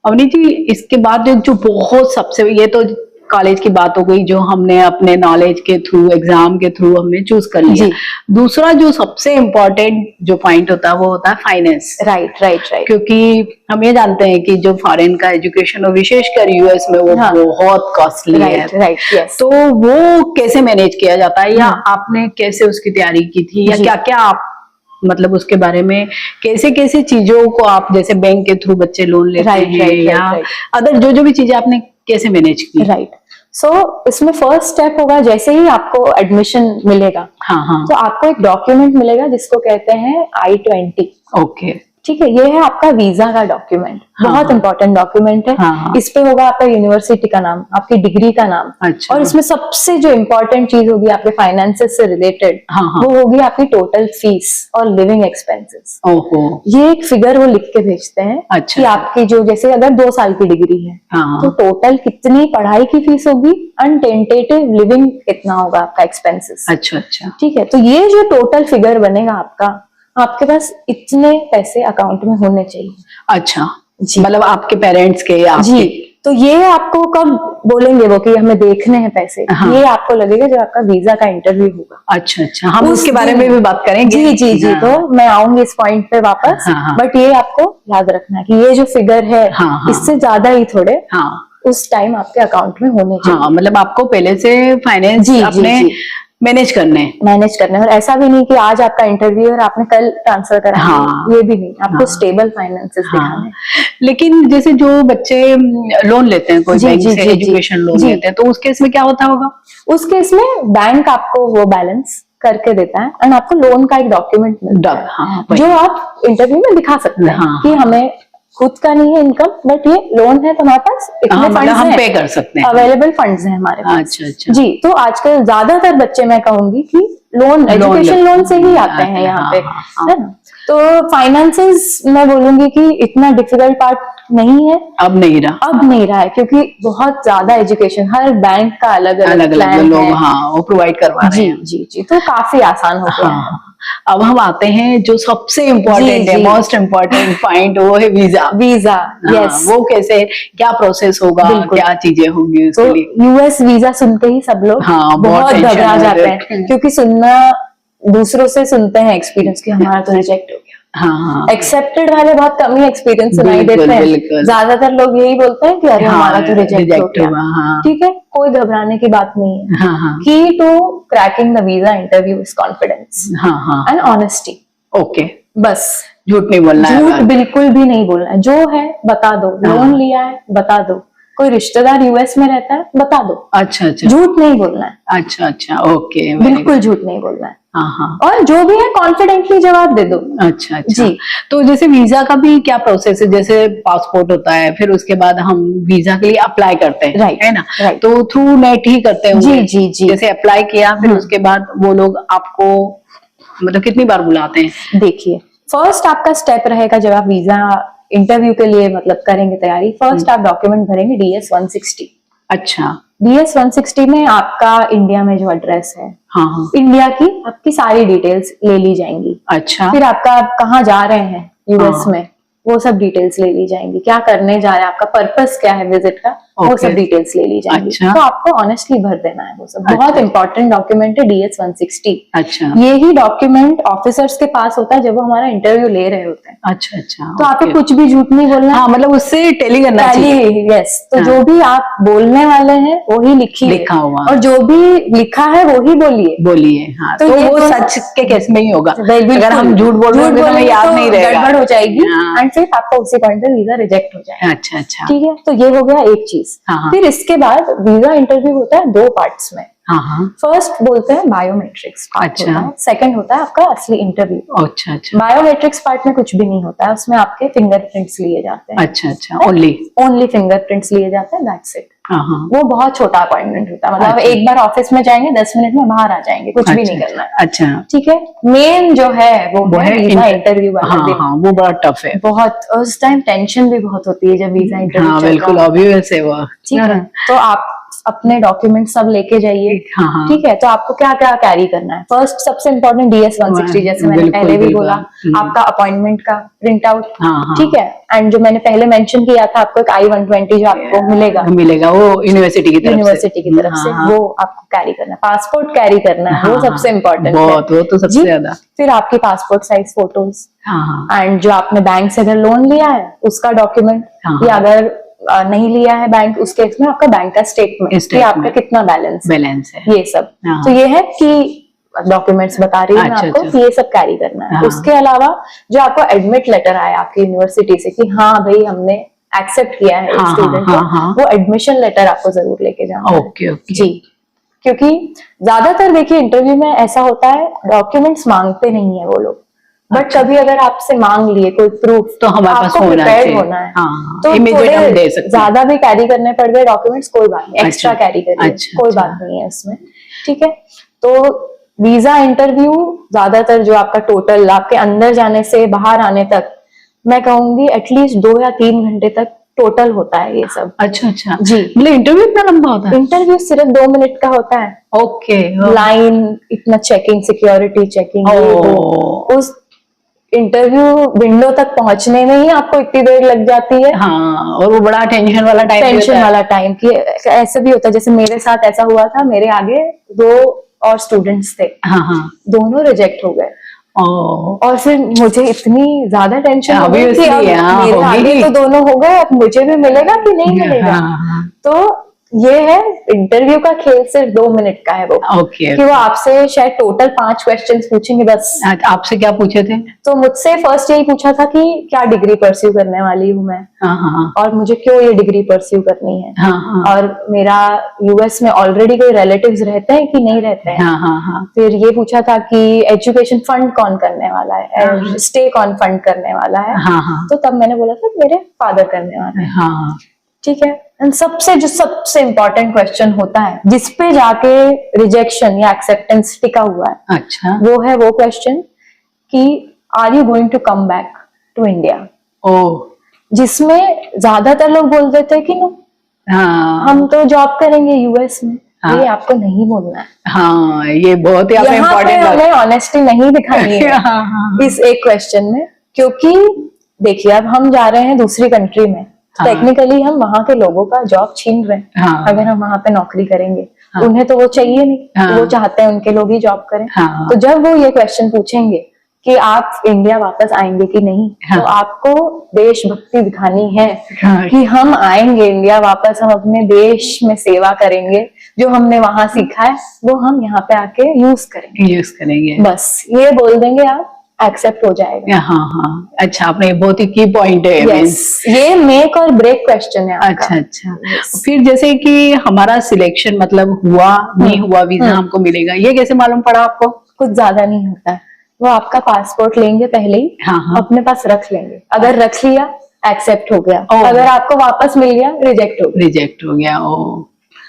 अवनी जी, इसके बाद जो बहुत सबसे, ये तो कॉलेज की बात हो गई जो हमने अपने नॉलेज के थ्रू, एग्जाम के थ्रू हमने चूज कर लिया। दूसरा जो सबसे इम्पोर्टेंट जो पॉइंट होता है वो होता है फाइनेंस। राइट। क्योंकि हम ये जानते हैं कि जो फॉरेन का एजुकेशन और विशेषकर यूएस में वो बहुत कॉस्टली है। तो वो कैसे मैनेज किया जाता है, या आपने कैसे उसकी तैयारी की थी, या क्या क्या आप मतलब उसके बारे में कैसे कैसे चीजों को आप, जैसे बैंक के थ्रू बच्चे लोन लेते हैं, या अदर जो भी चीजें आपने कैसे मैनेज की? सो इसमें फर्स्ट स्टेप होगा, जैसे ही आपको एडमिशन मिलेगा, हाँ, तो आपको एक डॉक्यूमेंट मिलेगा जिसको कहते हैं I-20। ओके, ठीक है, ये है आपका वीजा का डॉक्यूमेंट, बहुत इंपॉर्टेंट डॉक्यूमेंट है। हाँ। इस पे होगा आपका यूनिवर्सिटी का नाम, आपकी डिग्री का नाम, अच्छा। और इसमें सबसे जो इम्पोर्टेंट चीज होगी आपके फाइनेंसेस से रिलेटेड, हाँ, वो होगी आपकी टोटल फीस और लिविंग एक्सपेंसेस। ओहो, ये एक फिगर वो लिख के भेजते हैं। अच्छा, कि आपकी जो, जैसे अगर 2 साल की डिग्री है, हाँ, तो टोटल कितनी पढ़ाई की फीस होगी एंड टेंटेटिव लिविंग कितना होगा आपका एक्सपेंसेस। अच्छा, अच्छा, ठीक है, तो ये जो टोटल फिगर बनेगा आपके पास इतने पैसे अकाउंट में होने चाहिए। अच्छा जी, मतलब आपके पेरेंट्स के या जी, आपके? तो ये आपको कब बोलेंगे वो कि हमें देखने हैं पैसे? हाँ। ये आपको लगेगा जब आपका वीजा का इंटरव्यू होगा। अच्छा, अच्छा, हम उस उसके बारे दिन- में भी बात करेंगे। जी जी जी, हाँ, तो मैं आऊंगी इस पॉइंट पे वापस। हाँ। बट ये आपको याद रखना है कि ये जो फिगर है, हाँ। इससे ज्यादा ही थोड़े हाँ, उस टाइम आपके अकाउंट में होने चाहिए। हाँ, मतलब आपको पहले से फाइनेंस जी, अपने जी। मैनेज करने हैं। मैनेज करने, और ऐसा भी नहीं कि आज आपका इंटरव्यू और आपने कल ट्रांसफर करा, हाँ। ये भी नहीं, आपको हाँ। स्टेबल फाइनेंसेस दिखाने हाँ, लेकिन जैसे जो बच्चे लोन लेते हैं, कोई जी, बैंक जी, से जी, एजुकेशन लोन जी। लेते हैं, तो उस केस में क्या होता होगा? उस केस में बैंक आपको वो बैलेंस करके देता है एंड आपको लोन का एक डॉक्यूमेंट मिलता है, हाँ, वही। जो आप इंटरव्यू में दिखा सकते हैं हाँ, कि हमें खुद का नहीं है इनकम, बट ये लोन है, तो हमारे पास इतने हाँ, मतलब फंड्स हम हैं, पे कर सकते हैं, अवेलेबल फंड्स हैं हमारे पास। अच्छा, अच्छा, जी, तो आजकल ज्यादातर बच्चे, मैं कहूंगी कि लोन, एजुकेशन लोन से ही आते हैं यहाँ पे, हाँ, है ना? तो फाइनेंसेस मैं बोलूंगी कि इतना डिफिकल्ट पार्ट नहीं है, अब नहीं रहा, अब नहीं रहा है, क्योंकि बहुत ज्यादा एजुकेशन, हर बैंक का अलग अलग प्लान लोग है। हाँ वो प्रोवाइड करवा रहे जी हैं। जी जी, तो काफी आसान हो गया है। हाँ, अब हम आते हैं जो सबसे इम्पोर्टेंट जी, है, जी। मोस्ट इम्पोर्टेंट पॉइंट, वो है वीजा। वीजा, हाँ, यस, वो कैसे, क्या प्रोसेस होगा, बिल्कुल। क्या चीजें होंगी तो उसके लिए? यूएस वीजा सुनते ही सब लोग हाँ, बहुत बहुत tension घबरा हो जाते जाते हैं, हैं। क्योंकि सुनना, दूसरों से सुनते हैं एक्सपीरियंस कि हमारा तो रिजेक्ट हो गया। हाँ, हाँ, एक्सेप्टेड वाले बहुत कम ही एक्सपीरियंस सुनाई बिल्कुल, देते हैं, बिल्कुल। ज्यादातर लोग यही बोलते हैं कि अरे हाँ, हमारा तो रिजेक्ट हो reject गया। हुआ, हाँ। ठीक है, कोई घबराने की बात नहीं है। हाँ, हाँ, key to cracking the visa interview is confidence हाँ, हाँ, एंड ऑनेस्टी। ओके, बस, झूठ नहीं बोलना है झूठ बस। बिल्कुल भी नहीं बोलना है, जो है बता दो। लोन हाँ। लिया है, बता दो। कोई रिश्तेदार यूएस में रहता है, बता दो। अच्छा, अच्छा, झूठ नहीं बोलना है, अच्छा, अच्छा, ओके, बिल्कुल झूठ नहीं बोलना है, हाँ, हाँ, और जो भी है कॉन्फिडेंटली जवाब दे दो। अच्छा, अच्छा। जी। तो जैसे वीजा का भी क्या प्रोसेस है? जैसे पासपोर्ट होता है, फिर उसके बाद हम वीजा के लिए अप्लाई करते हैं, Right, है ना? right. तो थ्रू नेट ही करते होंगे। जी, जी, जी। जैसे अप्लाई किया, फिर उसके बाद वो लोग आपको मतलब कितनी बार बुलाते हैं? देखिए, फर्स्ट आपका स्टेप रहेगा जब आप वीजा इंटरव्यू के लिए मतलब करेंगे तैयारी, फर्स्ट आप डॉक्यूमेंट भरेंगे DS-160। अच्छा, DS-160 में आपका इंडिया में जो एड्रेस है, हाँ, हाँ, इंडिया की आपकी सारी डिटेल्स ले ली जाएंगी। अच्छा, फिर आपका, आप कहाँ जा रहे हैं यूएस हाँ। में, वो सब डिटेल्स ले ली जाएंगी। क्या करने जा रहे हैं, आपका पर्पस क्या है विजिट का, वो Okay. सब डिटेल्स ले ली जाएंगी। अच्छा। तो आपको ऑनेस्टली भर देना है वो सब। अच्छा। बहुत इंपॉर्टेंट डॉक्यूमेंट है DS-160। अच्छा, ये ही डॉक्यूमेंट ऑफिसर्स के पास होता है जब वो हमारा इंटरव्यू ले रहे होते हैं। अच्छा, अच्छा, तो आपको okay. कुछ भी झूठ नहीं बोलना है। हाँ, मतलब उससे टैली करना चाहिए, यस, तो हाँ। जो भी आप बोलने वाले हैं वही लिखिए, लिखा हुआ। और जो भी लिखा है वही बोलिए। बोलिए। हाँ, तो तो ये वो तो- सच के केस में ही होगा। बिल्कुल। अगर हम झूठ बोल रहे होंगे तो हमें याद नहीं रहेगा, गड़बड़ हो जाएगी, हाँ। एंड फिर आपका उसी पॉइंट पे वीजा रिजेक्ट हो जाएगा। अच्छा, अच्छा, ठीक है, तो ये हो गया एक चीज। हाँ, हाँ। फिर इसके बाद वीजा इंटरव्यू होता है 2 पार्ट्स में। हाँ, हाँ, फर्स्ट बोलते हैं बायोमेट्रिक्स पार्ट अच्छा। होता है, सेकंड होता है आपका असली इंटरव्यू। अच्छा, अच्छा, बायोमेट्रिक्स पार्ट में कुछ भी नहीं होता है, उसमें आपके फिंगरप्रिंट्स लिए जाते हैं। अच्छा, अच्छा, ओनली फिंगरप्रिंट्स लिए जाते हैं, दैट्स इट। हाँ, हाँ, वो बहुत छोटा अपॉइंटमेंट होता है, मतलब आप अच्छा। एक बार ऑफिस में जाएंगे, 10 मिनट में बाहर आ जाएंगे, कुछ भी नहीं अच्छा, करना है। अच्छा, ठीक है, मेन जो है वो है वीजा इंटरव्यू वाला हाँ, दिन। हाँ, वो बड़ा टफ है। बहुत, उस टाइम टेंशन भी बहुत होती है जब वीजा इंटरव्यू हाँ, चल रहा बिल्कुल, होता है। ऑब्वियस है वो। ठीक है, तो आप अपने डॉक्यूमेंट सब लेके जाइए। हाँ, हाँ। ठीक है, तो आपको क्या क्या कैरी करना है? फर्स्ट सबसे इंपॉर्टेंट DS-160, जैसे मैंने बिल्कुल, पहले भी बिल्कुल। बोला, आपका अपॉइंटमेंट का प्रिंट आउट। हाँ, हाँ। ठीक है, एंड जो मैंने पहले मेंशन किया था, आपको एक I-120 जो आपको मिलेगा वो यूनिवर्सिटी की तरफ यूनिवर्सिटी की तरफ से, हाँ, वो आपको कैरी करना है। पासपोर्ट कैरी करना है, वो हाँ, सबसे हाँ, इम्पोर्टेंट है। बहुत, वो तो सबसे जी। ज्यादा। फिर आपकी पासपोर्ट साइज फोटोज, हाँ, हाँ, एंड जो आपने बैंक से अगर लोन लिया है उसका डॉक्यूमेंट, हाँ, या अगर नहीं लिया है बैंक, उस केस में आपका बैंक का स्टेटमेंट कि आपका कितना बैलेंस है, ये सब। हाँ। तो ये है कि डॉक्यूमेंट्स बता रही हूँ मैं अच्छा, आपको अच्छा। कि ये सब कैरी करना है। हाँ। उसके अलावा जो आपको एडमिट लेटर आया आपकी यूनिवर्सिटी से कि हाँ भाई हमने एक्सेप्ट किया है हाँ, स्टूडेंट हाँ, को, हाँ, वो एडमिशन लेटर आपको जरूर लेके जाना है। ओके ओके जी, क्योंकि ज्यादातर देखिए इंटरव्यू में ऐसा होता है, डॉक्यूमेंट्स मांगते नहीं है वो लोग, बट अच्छा। कभी अगर आपसे मांग लिए कोई प्रूफ तो हमारे पास आपको होना प्रिपेयर्ड चाहिए। होना है। हाँ, तो immediate हम दे थोड़े सकते हैं। ज्यादा भी कैरी करने पड़ गए डॉक्यूमेंट्स, कोई बात नहीं, एक्स्ट्रा अच्छा, कैरी करिए, अच्छा, कोई अच्छा। बात नहीं है उसमें। ठीक है, तो वीजा इंटरव्यू ज्यादातर जो आपका टोटल आपके अंदर जाने से बाहर आने तक, मैं कहूंगी एटलीस्ट 2 या 3 घंटे तक टोटल होता है ये सब। अच्छा अच्छा जी, मतलब इंटरव्यू इतना लंबा होता है? इंटरव्यू सिर्फ 2 मिनट का होता है। ओके। लाइन इतना चेकिंग, सिक्योरिटी चेकिंग, उस इंटरव्यू विंडो तक पहुंचने में ही आपको इतनी देर लग जाती है। हाँ, और वो बड़ा टेंशन वाला टाइम भी होता टेंशन है। वाला टाइम कि ऐसे भी होता है, जैसे मेरे साथ ऐसा हुआ था, मेरे आगे 2 और स्टूडेंट्स थे, हाँ हाँ। दोनों रिजेक्ट हो गए। ओह, और फिर मुझे इतनी ज्यादा टेंशन हो गई कि अब Obviously, हाँ, मेरे होगी आगे ही। तो दोनों हो गए, अब मुझे भी मिलेगा कि नहीं मिलेगा। हाँ हाँ। तो ये है, इंटरव्यू का खेल सिर्फ 2 मिनट का है वो, ओके कि वो आपसे शायद टोटल 5 क्वेश्चंस पूछेंगे बस। आपसे क्या पूछे थे? तो मुझसे फर्स्ट यही पूछा था कि क्या डिग्री परस्यू करने वाली हूँ मैं, हाँ हाँ और मुझे क्यों ये डिग्री परस्यू करनी है, हाँ हाँ और मेरा यूएस में ऑलरेडी कोई रिलेटिव्स रहते हैं कि नहीं रहते हैं। हाँ हाँ हाँ फिर ये पूछा था कि एजुकेशन फंड कौन करने वाला है, हाँ। स्टे कौन फंड करने वाला है। हाँ हाँ तो तब मैंने बोला था कि मेरे फादर करने वाले हैं। हाँ। ठीक है, एंड सबसे इम्पोर्टेंट क्वेश्चन होता है जिसपे जाके रिजेक्शन या एक्सेप्टेंस टिका हुआ है, अच्छा। वो है वो क्वेश्चन कि are you going to come back to India, oh, जिसमें ज्यादातर लोग बोल देते हैं कि नो, हाँ हम तो जॉब करेंगे यूएस में। हाँ। ये आपको नहीं बोलना है, हाँ, ये बहुत ही यहाँ पे इम्पोर्टेंट हमें ऑनेस्टी नहीं दिखानी है हाँ हाँ इस एक क्वेश्चन में, क्योंकि देखिए अब हम जा रहे हैं दूसरी कंट्री में, हाँ। टेक्निकली हम वहां के लोगों का जॉब छीन रहे हैं। हाँ। अगर हम वहां पे नौकरी करेंगे, हाँ। उन्हें तो वो चाहिए नहीं, हाँ। वो चाहते हैं उनके लोग ही जॉब करें। हाँ। तो जब वो ये क्वेश्चन पूछेंगे कि आप इंडिया वापस आएंगे कि नहीं, हाँ। तो आपको देशभक्ति दिखानी है हाँ। कि हम आएंगे इंडिया वापस, हम अपने देश में सेवा करेंगे, जो हमने वहां सीखा है वो हम यहाँ पे आके यूज करेंगे। यूज करेंगे, बस ये बोल देंगे आप, एक्सेप्ट हो जाएगा। हाँ हाँ। अच्छा, आपने बहुत ही की पॉइंट है। यस, ये मेक और ब्रेक क्वेश्चन है आपका। अच्छा अच्छा। Yes. फिर जैसे कि हमारा सिलेक्शन मतलब हुआ नहीं हुआ, वीजा हमको मिलेगा, ये कैसे मालूम पड़ा आपको? कुछ ज्यादा नहीं होता है, वो आपका पासपोर्ट लेंगे पहले ही, हाँ हाँ। अपने पास रख लेंगे, अगर रख लिया एक्सेप्ट हो गया, ओह। अगर आपको वापस मिल गया रिजेक्ट हो गया। रिजेक्ट हो गया। ओ,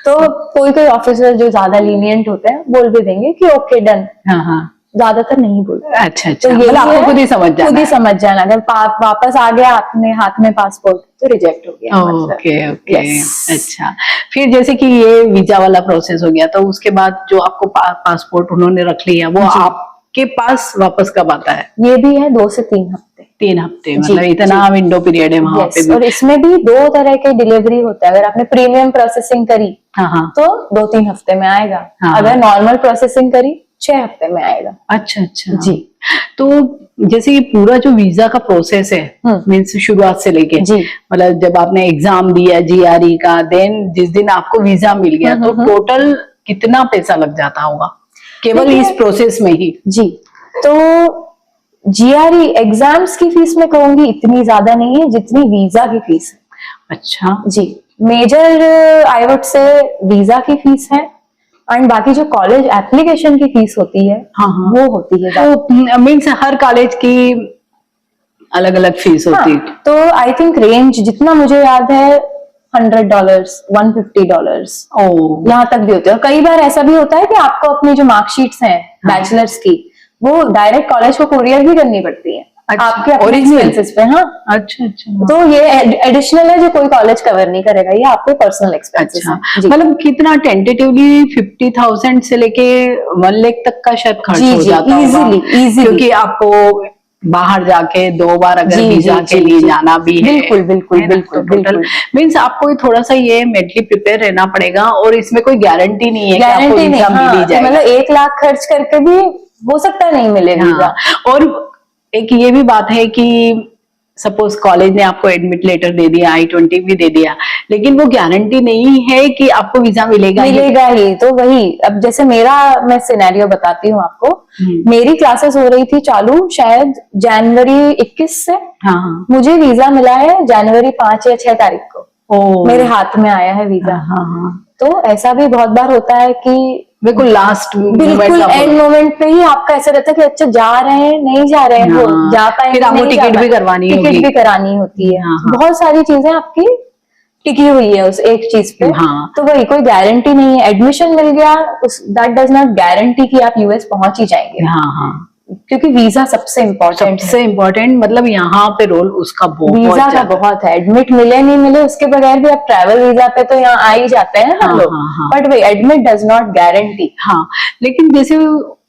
तो कोई कोई ऑफिसर जो ज्यादा लीनियंट होते हैं बोल भी देंगे कि ओके डन, हाँ हाँ। ज्यादातर नहीं बोलते। अच्छा अच्छा, तो ये मतलब आपको है, खुद ही समझ जाना खुद ही है। समझ जाना, अगर वापस आ गया अपने हाथ में पासपोर्ट तो रिजेक्ट हो गया। Okay okay. Yes. अच्छा, फिर जैसे कि ये वीजा वाला प्रोसेस हो गया, तो उसके बाद जो आपको पासपोर्ट उन्होंने रख लिया, वो जी। आपके पास वापस कब आता है? ये भी है 2 से 3 हफ्ते। 3 हफ्ते, जी, मतलब इतना विंडो पीरियड है वहां पे यस, भी। और इसमें भी 2 तरह के डिलीवरी होता है। अगर आपने प्रीमियम प्रोसेसिंग करी हाँ हाँ। तो 2-3 हफ्ते में आएगा, हाँ। अगर नॉर्मल प्रोसेसिंग करी 6 हफ्ते में आएगा। अच्छा अच्छा जी। तो जैसे ये पूरा जो वीजा का प्रोसेस है, मीन्स शुरुआत से लेके, जी। मतलब जब आपने एग्जाम दिया जीआरई का, देन जिस दिन आपको वीजा मिल गया, तो टोटल कितना पैसा लग जाता होगा केवल इस प्रोसेस में ही? जी, तो जीआरई एग्जाम्स की फीस मैं कहूंगी इतनी ज्यादा नहीं है जितनी वीजा की फीस है। अच्छा जी, major I would say visa की फीस है, एंड बाकी जो कॉलेज एप्लीकेशन की फीस होती है, हाँ हाँ। वो होती है ज्यादा। तो मीन्स हर कॉलेज की अलग अलग फीस होती है। हाँ, तो आई थिंक रेंज जितना मुझे याद है $100, $150 ओ, यहाँ तक भी होते हैं। कई बार ऐसा भी होता है कि आपको अपनी जो मार्कशीट्स हैं बैचलर्स की, वो डायरेक्ट कॉलेज को कुरियर भी करनी पड़ती है। अच्छा, आपके अपने original? एक्सपेंसेस पे। हाँ, अच्छा अच्छा। तो ये एडिशनल है जो कोई कॉलेज कवर नहीं करेगा, ये आपके पर्सनल एक्सपेंसेस अच्छा, हैं। जी। मतलब कितना टेंटेटिवली 50,000 से लेके 1 लाख तक का शायद खर्च जी, हो जी, जाता होगा, easily। क्योंकि आपको बाहर जाके 2 बार अगर जी, वीजा जी, के लिए जी। जाना भी है, बिल्कुल, बिल्कुल, है ना? बिल्कुल, तो टोटल बिल्कुल। मीन्स आपको थोड़ा सा ये मेंटली प्रिपेयर रहना पड़ेगा, और इसमें कोई गारंटी नहीं है कि आपको गारंटी नहीं, वीजा मिल ही हाँ, जाएगा। मतलब 1 लाख खर्च करके भी हो सकता है नहीं मिले वीजा। हाँ, और एक ये भी बात है कि सपोज कॉलेज ने आपको एडमिट लेटर दे दिया, I-20 भी दे दिया, लेकिन वो गारंटी नहीं है कि आपको वीजा मिलेगा ही। तो वही, अब जैसे मैं सिनेरियो बताती हूँ आपको। मेरी क्लासेस हो रही थी चालू शायद जनवरी 21 से। हाँ। मुझे वीजा मिला है जनवरी 5 या 6 तारीख को। मेरे हाथ में आया है वीजा। हाँ। तो ऐसा भी बहुत बार होता है कि बिल्कुल बिल्कुल एंड मोमेंट पे ही आपका ऐसा रहता है कि अच्छा जा रहे हैं, नहीं जा रहे हैं, वो जा पाएंगे, फिर आपको टिकट भी करवानी होती है। बहुत सारी चीजें आपकी टिकी हुई है उस एक चीज पे। तो वही, कोई गारंटी नहीं है। एडमिशन मिल गया, दैट डज नॉट गारंटी कि आप यूएस पहुंच ही जाएंगे। क्योंकि वीजा सबसे इम्पोर्टेंट मतलब यहाँ पे रोल उसका वीजा का बहुत है। एडमिट मिले नहीं मिले उसके बगैर भी आप ट्रैवल वीजा पे तो यहाँ आ ही जाते हैं ना लोग। बट वही, एडमिट डज नॉट गारंटी। लेकिन जैसे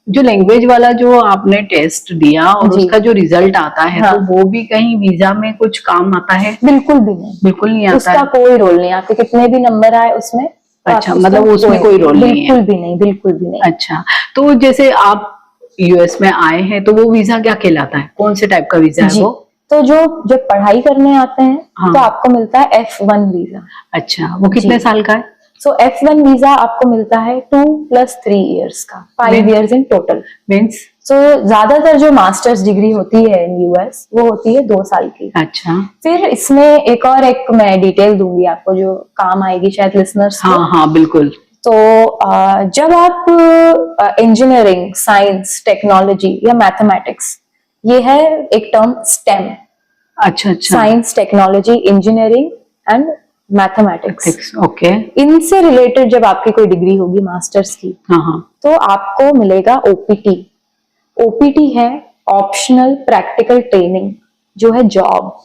जो लैंग्वेज वाला जो आपने टेस्ट दिया और उसका जो रिजल्ट आता है, तो वो भी कहीं वीजा में कुछ काम आता है? बिल्कुल भी नहीं, बिल्कुल नहीं आता। उसका कोई रोल नहीं। आपके कितने भी नंबर आए उसमें, अच्छा, मतलब उसमें कोई रोल नहीं है? बिल्कुल भी नहीं। अच्छा, तो जैसे आप यूएस में आए हैं, तो वो वीजा क्या कहलाता है? कौन से टाइप का वीजा है वो? तो जो जब पढ़ाई करने आते हैं तो आपको मिलता है F1 वीजा। अच्छा, वो कितने साल का है? सो F1 वीजा आपको मिलता है 2 + 3 years का, 5 years इन टोटल। मीन्स ज्यादातर जो मास्टर्स डिग्री होती है इन यूएस वो होती है 2 साल की। अच्छा, फिर इसमें एक मैं डिटेल दूंगी आपको जो काम आएगी शायद लिसनर्स को। हाँ, बिल्कुल। तो जब आप इंजीनियरिंग, साइंस, टेक्नोलॉजी या मैथमेटिक्स, ये है एक टर्म स्टेम। अच्छा। Science, technology, engineering and mathematics. Okay. इनसे रिलेटेड जब आपकी कोई डिग्री होगी मास्टर्स की, तो आपको मिलेगा ओपीटी। ओपीटी है ऑप्शनल प्रैक्टिकल ट्रेनिंग, जो है जॉब।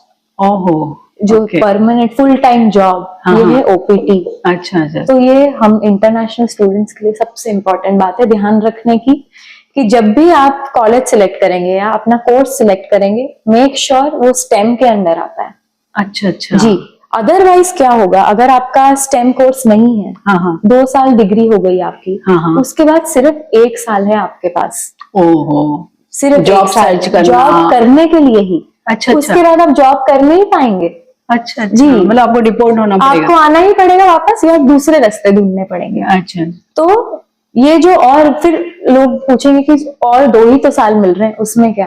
जो परमानेंट फुल टाइम जॉब, ये है ओपीटी। अच्छा। तो ये हम इंटरनेशनल स्टूडेंट्स के लिए सबसे इम्पोर्टेंट बात है ध्यान रखने की, कि जब भी आप कॉलेज सिलेक्ट करेंगे या अपना कोर्स सिलेक्ट करेंगे, मेक श्योर वो स्टेम के अंडर आता है। अच्छा जी। अदरवाइज क्या होगा, अगर आपका स्टेम कोर्स नहीं है, 2 साल डिग्री हो गई आपकी, उसके बाद सिर्फ 1 साल है आपके पास। सिर्फ जॉब सर्च करना, जॉब करने के लिए ही। अच्छा। उसके बाद आप जॉब कर नहीं पाएंगे। अच्छा जी, मतलब आपको डिपोर्ट होना पड़ेगा, आपको आना ही पड़ेगा वापस, या दूसरे रास्ते ढूंढने पड़ेंगे। अच्छा। तो ये जो, और फिर लोग पूछेंगे कि और 2 ही तो साल मिल रहे हैं, उसमें क्या?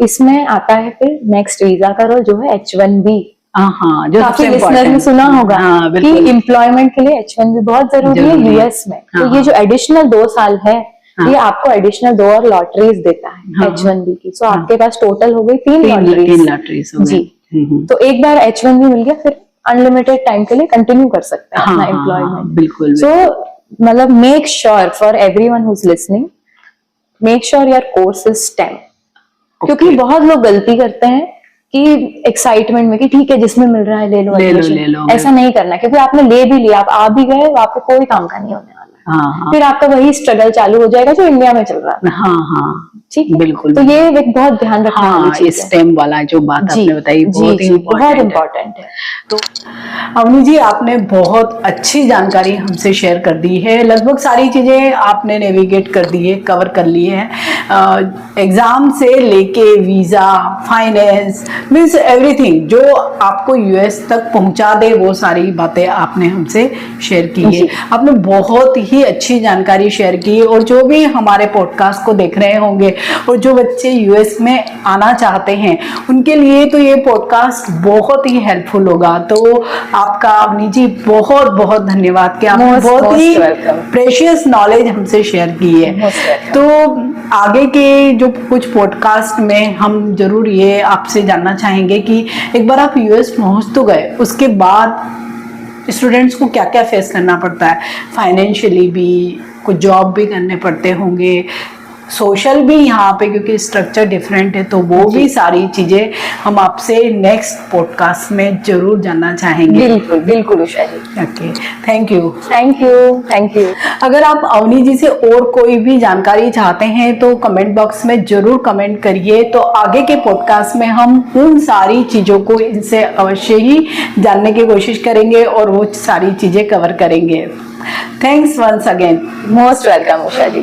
इसमें आता है फिर नेक्स्ट वीजा का रोल, जो है H1B। जो काफी लिसनर ने सुना होगा कि एम्प्लॉयमेंट के लिए H1B बहुत जरूरी है यूएस में। तो ये जो एडिशनल 2 साल है, ये आपको एडिशनल 2 और लॉटरीज देता है H1B की। सो आपके पास टोटल हो गई 3 लॉटरीज जी। तो एक बार H1B मिल गया, फिर अनलिमिटेड टाइम के लिए कंटिन्यू कर सकते हैं अपना एम्प्लॉयमेंट। बिल्कुल। सो मतलब make sure for everyone who is listening, make sure your course is STEM। क्योंकि बहुत लोग गलती करते हैं कि एक्साइटमेंट में कि ठीक है जिसमें मिल रहा है ले लो। ऐसा नहीं करना, क्योंकि आपने ले भी लिया, आप आ भी गए, वहां पे कोई काम का नहीं होने वाला। फिर आपका वही स्ट्रगल चालू हो जाएगा जो इंडिया में चल रहा है। ठीक है, बिल्कुल। तो ये एक बहुत ध्यान रखने वाली चीज है। स्टेम वाला जो बात आपने बताई बहुत इम्पोर्टेंट है। तो अवनी जी, आपने बहुत अच्छी जानकारी हमसे शेयर कर दी है। लगभग सारी चीजें आपने नेविगेट कर दी है, कवर कर ली है। एग्जाम से लेके वीजा, फाइनेंस, मीन्स एवरीथिंग जो आपको यूएस तक पहुंचा दे, वो सारी बातें आपने हमसे शेयर की है। आपने बहुत ही अच्छी जानकारी शेयर की, और जो भी हमारे पॉडकास्ट को देख रहे होंगे और जो बच्चे यूएस में आना चाहते हैं, उनके लिए तो ये पॉडकास्ट बहुत ही हेल्पफुल होगा। तो आपका अवनी जी बहुत बहुत धन्यवाद कि आपने बहुत ही प्रेशियस नॉलेज हमसे शेयर की है। तो आगे के जो कुछ पॉडकास्ट में हम जरूर ये आपसे जानना चाहेंगे कि एक बार आप यूएस पहुंच तो गए, उसके बाद स्टूडेंट्स को क्या क्या फेस करना पड़ता है, फाइनेंशियली भी, कुछ जॉब भी करने पड़ते होंगे, सोशल भी यहाँ पे, क्योंकि स्ट्रक्चर डिफरेंट है। तो वो भी सारी चीजें हम आपसे नेक्स्ट पॉडकास्ट में जरूर जानना चाहेंगे। बिल्कुल Usha ji. Okay, thank you. अगर आप अवनी जी से और कोई भी जानकारी चाहते हैं तो कमेंट बॉक्स में जरूर कमेंट करिए। तो आगे के पॉडकास्ट में हम उन सारी चीजों को इनसे अवश्य ही जानने की कोशिश करेंगे और वो सारी चीजें कवर करेंगे। Thanks once again. Most welcome Usha जी।